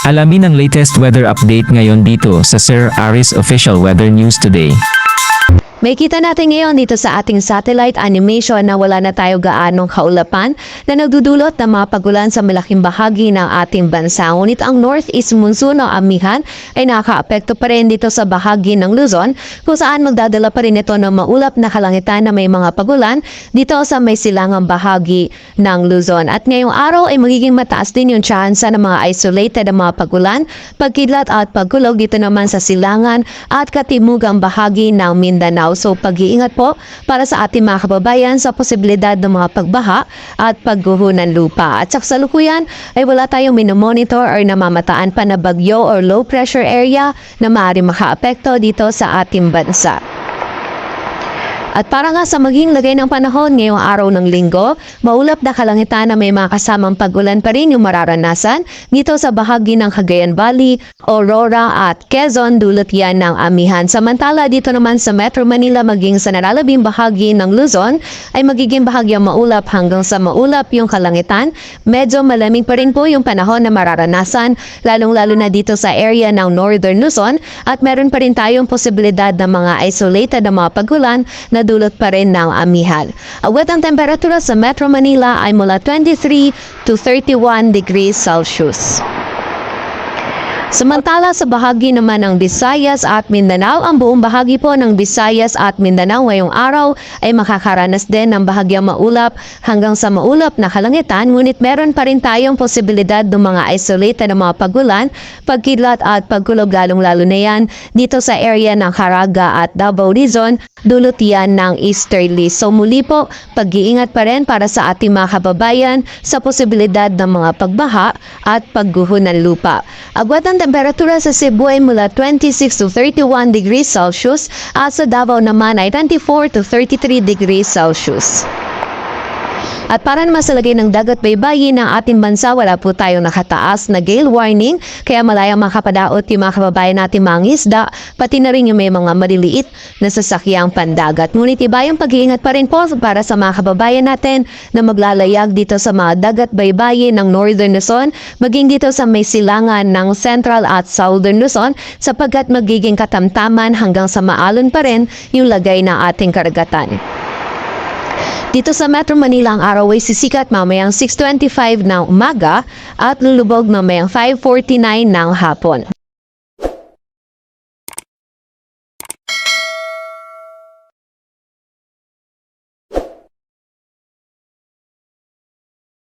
Alamin ang latest weather update ngayon dito sa Sir Aris Official Weather News Today. May kita natin ngayon dito sa ating satellite animation na wala na tayo gaanong kaulapan na nagdudulot ng mga pagulan sa malaking bahagi ng ating bansa. Ngunit ang northeast monsoon o amihan ay nakakaapekto pa rin dito sa bahagi ng Luzon kung saan magdadala pa rin ito ng maulap na kalangitan na may mga pagulan dito sa may silangang bahagi ng Luzon. At ngayong araw ay magiging mataas din yung tsansa ng mga isolated na mga pagulan, pagkidlat at pagkulog dito naman sa silangan at katimugang bahagi ng Mindanao. So pag-iingat po para sa ating mga kababayan sa posibilidad ng mga pagbaha at pagguho ng lupa. At sa kasalukuyan ay wala tayong minomonitor or namamataan pa na bagyo or low pressure area na maaari makaapekto dito sa ating bansa. At para nga sa maging lagay ng panahon ngayong araw ng linggo, maulap na kalangitan na may mga kasamang pag-ulan pa rin yung mararanasan dito sa bahagi ng Cagayan Valley, Aurora at Quezon, dulot yan ng amihan. Samantala dito naman sa Metro Manila maging sa nalalabing bahagi ng Luzon ay magiging bahagyang maulap hanggang sa maulap yung kalangitan. Medyo malamig pa rin po yung panahon na mararanasan, lalong-lalo na dito sa area ng Northern Luzon at meron pa rin tayong posibilidad ng mga isolated na mga pagulan na dulot pa rin ng amihan. Awat ang temperatura sa Metro Manila ay mula 23 to 31 degrees Celsius. Samantala sa bahagi naman ng Visayas at Mindanao, ang buong bahagi po ng Visayas at Mindanao ngayong araw ay makakaranas din ng bahagyang maulap hanggang sa maulap na kalangitan, ngunit meron pa rin tayong posibilidad ng mga isolated na mga pagulan, pagkidlat at pagkulog lalong-lalo na yan dito sa area ng Caraga at Davao Region, dulot yan ng easterly. So muli po, pag-iingat pa rin para sa ating mga kababayan sa posibilidad ng mga pagbaha at pagguho ng lupa. Agwat ang temperatura sa Cebu ay mula 26 to 31 degrees Celsius at sa Davao naman ay 24 to 33 degrees Celsius. At para naman sa lagay ng dagat baybayin ng ating bansa, wala po tayong nakataas na gale warning, kaya malayang makapadaot yung mga kababayan natin mga isda, pati na rin yung may mga maliliit na sasakyang pandagat. Ngunit iba yung pag-iingat pa rin po para sa mga kababayan natin na maglalayag dito sa mga dagat baybayin ng Northern Luzon, maging dito sa may silangan ng Central at Southern Luzon, sapagkat magiging katamtaman hanggang sa maalon pa rin yung lagay ng ating karagatan. Dito sa Metro Manila, ang araw ay sisikat mamayang 6:25 ng umaga at lulubog mamayang 5:49 ng hapon.